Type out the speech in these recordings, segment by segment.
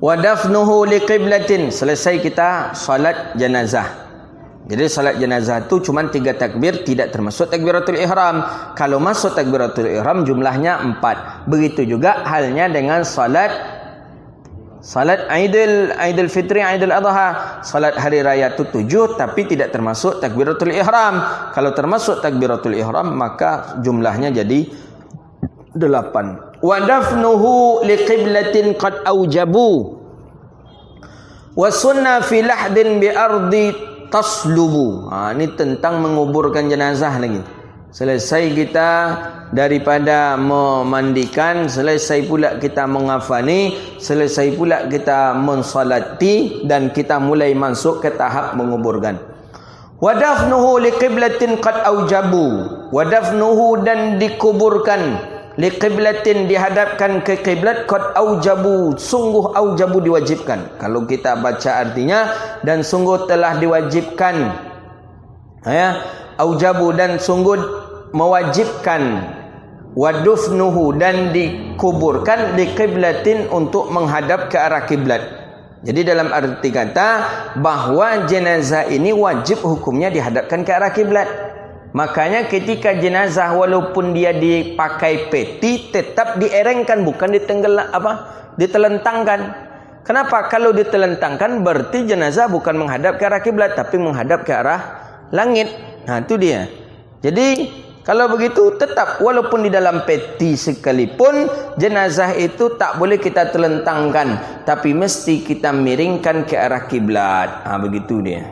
Wa dafnuhu liqiblatin. Selesai kita salat jenazah. Jadi salat jenazah tu cuma 3 takbir, tidak termasuk takbiratul ihram. Kalau masuk takbiratul ihram jumlahnya 4. Begitu juga halnya dengan salat Aidil Fitri, Aidil Adha. Salat hari raya itu 7 tapi tidak termasuk takbiratul ihram. Kalau termasuk takbiratul ihram maka jumlahnya jadi 8. Wa dafnuhu liqiblatin qad aujabu. Wa sunna fi lahdin bi ardi taslubu. Ini tentang menguburkan jenazah lagi. Selesai kita daripada memandikan, selesai pula kita mengafani, selesai pula kita mensolati, dan kita mulai masuk ke tahap menguburkan. Wa dafnuhu liqiblatin qad aujabu. Wa dafnuhu, dan dikuburkan, liqiblatin, dihadapkan ke kiblat, qad aujabu, sungguh aujabu, diwajibkan. Kalau kita baca artinya, dan sungguh telah diwajibkan, aujabu, dan sungguh mewajibkan, wadufnuhu, dan dikuburkan, liqiblatin, untuk menghadap ke arah kiblat. Jadi dalam arti kata bahawa jenazah ini wajib hukumnya dihadapkan ke arah kiblat. Makanya ketika jenazah walaupun dia dipakai peti tetap dierengkan, bukan ditelentangkan. Kenapa? Kalau ditelentangkan berarti jenazah bukan menghadap ke arah kiblat tapi menghadap ke arah langit. Nah, itu dia. Jadi kalau begitu tetap walaupun di dalam peti sekalipun jenazah itu tak boleh kita telentangkan, tapi mesti kita miringkan ke arah kiblat. Begitu dia.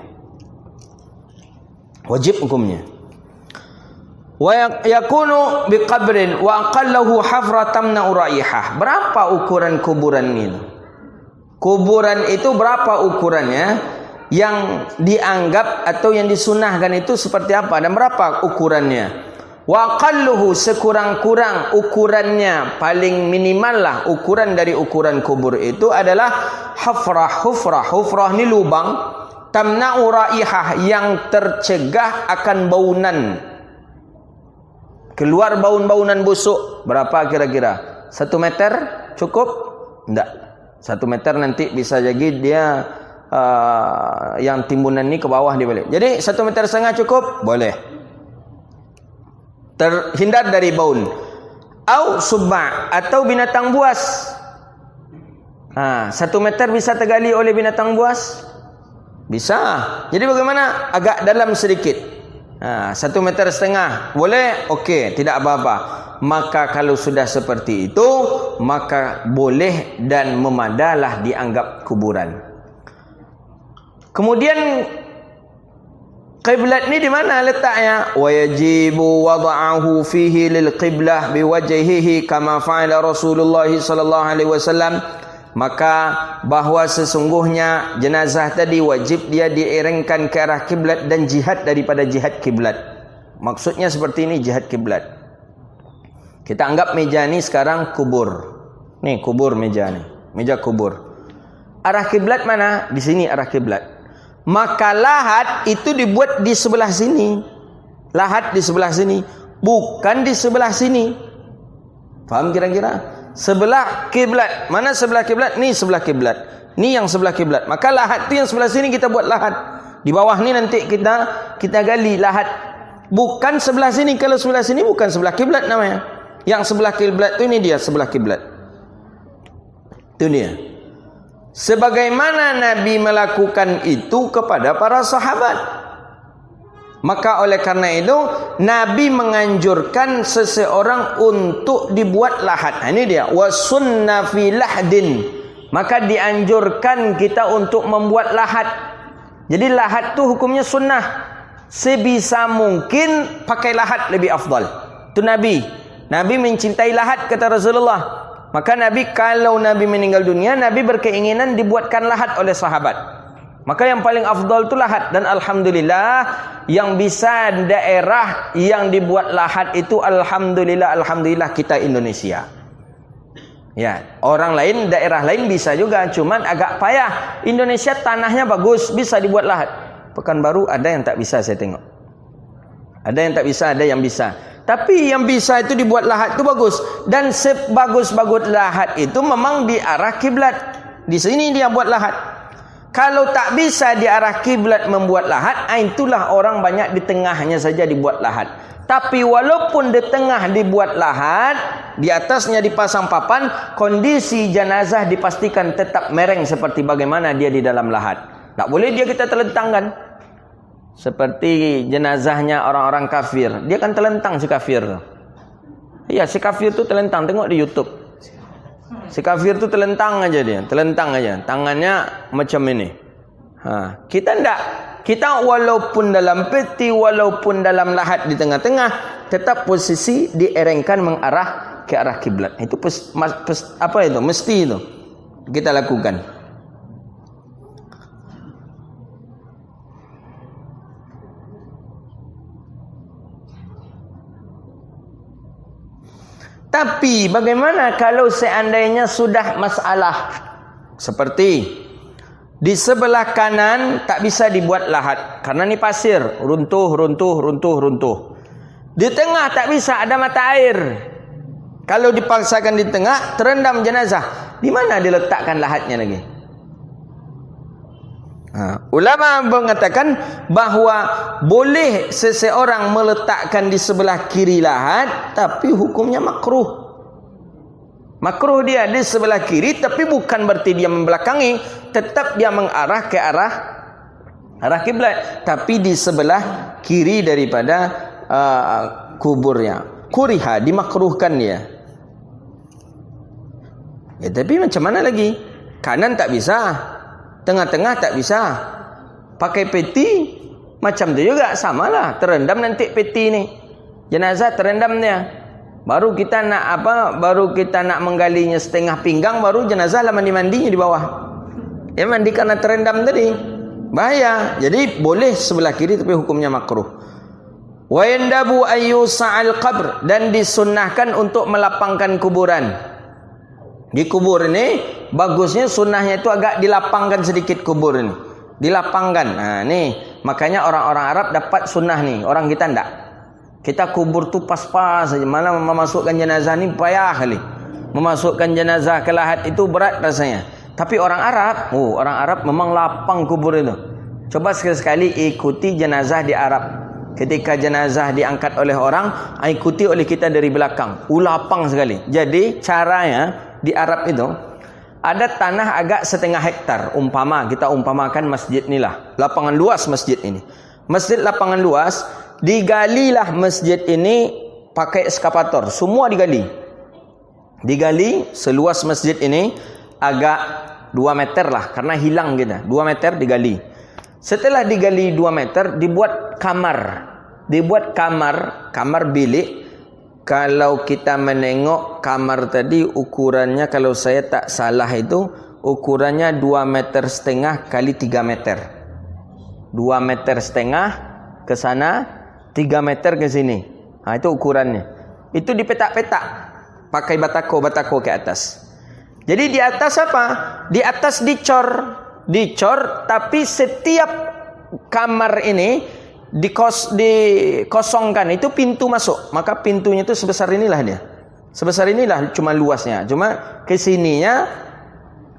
Wajib hukumnya. Wa yakunu biqabrin wa aqallahu hafratan uraihah. Berapa ukuran kuburan ini? Kuburan itu berapa ukurannya? Yang dianggap atau yang disunahkan itu seperti apa dan berapa ukurannya? Wa aqalluhu, sekurang-kurang ukurannya, paling minimal lah ukuran dari ukuran kubur itu adalah hufrah. Hufrah ni lubang, tamna'u raihah, yang tercegah akan baunan. Keluar baunan busuk. Berapa kira-kira? 1 meter cukup? Tidak. 1 meter nanti bisa jadi dia yang timbunan ni ke bawah dia balik. Jadi 1,5 meter cukup? Boleh. Terhindar dari baun. Au subba, atau binatang buas. 1 meter bisa tergali oleh binatang buas? Bisa. Jadi bagaimana? Agak dalam sedikit. 1,5 meter boleh? Okey, tidak apa-apa. Maka kalau sudah seperti itu, maka boleh dan memadalah dianggap kuburan. Kemudian kiblat ni di mana letaknya? Wa yajibu wad'ahu fihi lil qiblah biwajhihi kama fa'ala Rasulullah sallallahu alaihi wasallam. Maka bahawa sesungguhnya jenazah tadi wajib dia dierengkan ke arah kiblat dan jihad daripada jihad kiblat. Maksudnya seperti ini, jihad kiblat. Kita anggap meja ni sekarang kubur. Ni kubur meja ni. Meja kubur. Arah kiblat mana? Di sini arah kiblat. Maka lahat itu dibuat di sebelah sini. Lahat di sebelah sini, bukan di sebelah sini. Faham kira-kira? Sebelah kiblat. Mana sebelah kiblat? Ni sebelah kiblat. Ni yang sebelah kiblat. Maka lahat tu yang sebelah sini kita buat lahat. Di bawah ni nanti kita gali lahat. Bukan sebelah sini. Kalau sebelah sini bukan sebelah kiblat namanya. Yang sebelah kiblat tu ini dia sebelah kiblat. Itu dia. Sebagaimana Nabi melakukan itu kepada para sahabat. Maka oleh karena itu Nabi menganjurkan seseorang untuk dibuat lahat. Ini dia, wasunna fi lahdin. Maka dianjurkan kita untuk membuat lahat. Jadi lahat tu hukumnya sunnah. Sebisa mungkin pakai lahat lebih afdal. Itu Nabi mencintai lahat, kata Rasulullah. Maka Nabi, kalau Nabi meninggal dunia, Nabi berkeinginan dibuatkan lahat oleh sahabat. Maka yang paling afdal itu lahat. Dan alhamdulillah yang bisa daerah yang dibuat lahat itu alhamdulillah kita Indonesia. Ya, orang lain, daerah lain bisa juga, cuman agak payah. Indonesia tanahnya bagus, bisa dibuat lahat. Pekanbaru ada yang tak bisa, saya tengok. Ada yang tak bisa, ada yang bisa. Tapi yang bisa itu dibuat lahat itu bagus. Dan sebagus-bagus lahat itu memang di arah kiblat. Di sini dia buat lahat. Kalau tak bisa di arah kiblat membuat lahat, itulah orang banyak di tengahnya saja dibuat lahat. Tapi walaupun di tengah dibuat lahat, di atasnya dipasang papan, kondisi jenazah dipastikan tetap mereng seperti bagaimana dia di dalam lahat. Tak boleh dia kita telentangkan. Seperti jenazahnya orang-orang kafir. Dia kan telentang si kafir tu. Ya, si kafir tu telentang. Tengok di YouTube. Si kafir tu telentang aja dia. Telentang aja. Tangannya macam ini. Kita enggak. Kita walaupun dalam peti, walaupun dalam lahat di tengah-tengah, tetap posisi dierengkan mengarah ke arah kiblat. Itu apa itu? Mesti itu kita lakukan. Tapi bagaimana kalau seandainya sudah masalah seperti di sebelah kanan tak bisa dibuat lahat karena ni pasir, runtuh. Di tengah tak bisa, ada mata air. Kalau dipaksakan di tengah, terendam jenazah. Di mana diletakkan lahatnya lagi? Ulama mengatakan bahawa boleh seseorang meletakkan di sebelah kiri lahat, tapi hukumnya makruh. Makruh dia di sebelah kiri, tapi bukan berarti dia membelakangi, tetap dia mengarah ke arah kiblat, tapi di sebelah kiri daripada kuburnya. Kuriha, dimakruhkan dia. Ya, tapi macam mana lagi? Kanan tak bisa, tengah-tengah tak bisa. Pakai peti macam tu juga, samalah, terendam nanti peti ni. Jenazah terendam dia. Baru kita nak menggalinya setengah pinggang, baru jenazah lah mandi-mandinya di bawah. Ya, mandi karena terendam tadi. Bahaya. Jadi boleh sebelah kiri tapi hukumnya makruh. Wa yandabu ayyusa'al qabr, dan disunnahkan untuk melapangkan kuburan. Di kubur ini bagusnya sunnahnya itu agak dilapangkan sedikit kubur ini. Dilapangkan. Nih, makanya orang-orang Arab dapat sunnah nih, orang kita enggak. Kita kubur tu pas-pas saja. Malah memasukkan jenazah ni payah kali. Memasukkan jenazah ke lahat itu berat rasanya. Tapi orang Arab memang lapang kubur itu. Coba sekali-sekali ikuti jenazah di Arab. Ketika jenazah diangkat oleh orang, ikuti oleh kita dari belakang. Lapang sekali. Jadi caranya di Arab itu ada tanah agak setengah hektar. Kita umpamakan masjid ni lah. Lapangan luas masjid ini. Masjid lapangan luas. Digalilah masjid ini pakai ekskavator. Semua digali. Digali seluas masjid ini agak 2 meter lah. Karena hilang kita. 2 meter digali. Setelah digali 2 meter, dibuat kamar. Dibuat kamar bilik. Kalau kita menengok kamar tadi, ukurannya kalau saya tak salah itu, ukurannya 2,5 meter kali 3 meter. 2,5 meter ke sana, 3 meter ke sini. Itu ukurannya. Itu dipetak-petak. Pakai batako ke atas. Jadi di atas apa? Di atas dicor, tapi setiap kamar ini dikosongkan. Itu pintu masuk. Maka pintunya itu sebesar inilah dia. Sebesar inilah cuma luasnya. Cuma ke sininya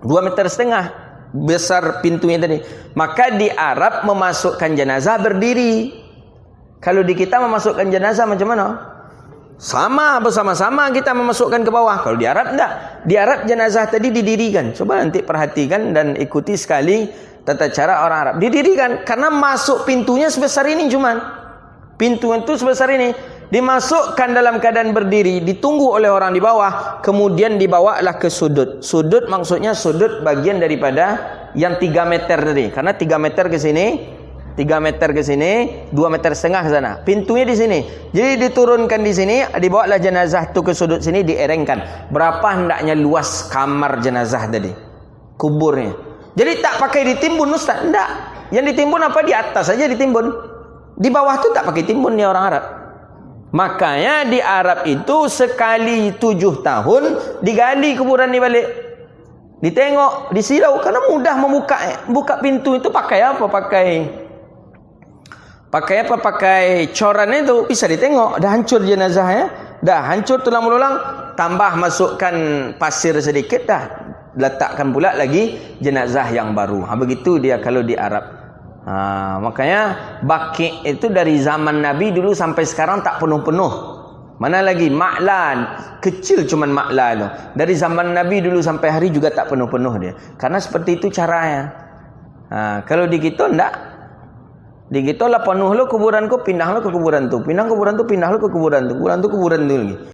2,5 meter. Besar pintunya tadi. Maka di Arab memasukkan jenazah berdiri. Kalau di kita memasukkan jenazah macam mana? Sama, bersama-sama kita memasukkan ke bawah. Kalau di Arab enggak. Di Arab jenazah tadi didirikan. Coba nanti perhatikan dan ikuti sekali tata cara orang Arab. Didirikan karena masuk pintunya sebesar ini cuman. Pintu itu sebesar ini. Dimasukkan dalam keadaan berdiri, ditunggu oleh orang di bawah, kemudian dibawalah ke sudut. Sudut maksudnya sudut bagian daripada yang 3 meter tadi. Karena 3 meter ke sini, 3 meter ke sini, 2,5 meter ke sana. Pintunya di sini. Jadi diturunkan di sini, dibawalah jenazah itu ke sudut sini, dierengkan. Berapa hendaknya luas kamar jenazah tadi? Kuburnya. Jadi tak pakai ditimbun, Ustaz. Enggak. Yang ditimbun apa? Di atas saja ditimbun. Di bawah tu tak pakai timbun ni orang Arab. Makanya di Arab itu sekali 7 tahun digali kuburan ni balik. Ditengok, disilau. Karena mudah buka pintu itu pakai apa? Pakai coran itu bisa ditengok. Dah hancur jenazahnya, dah hancur tulang belulang, tambah masukkan pasir sedikit, dah letakkan pula lagi jenazah yang baru. Begitu dia kalau di Arab. Makanya baki itu dari zaman Nabi dulu sampai sekarang tak penuh-penuh. Mana lagi ma'lan, kecil cuman ma'lan tu. Dari zaman Nabi dulu sampai hari juga tak penuh-penuh dia. Karena seperti itu caranya. Kalau di kita ndak. Di kita lah penuh lo kuburan ko, pindah lo ke kuburan tu. Pindah kuburan tu, pindah lo ke kuburan tu. Kuburan tu lagi.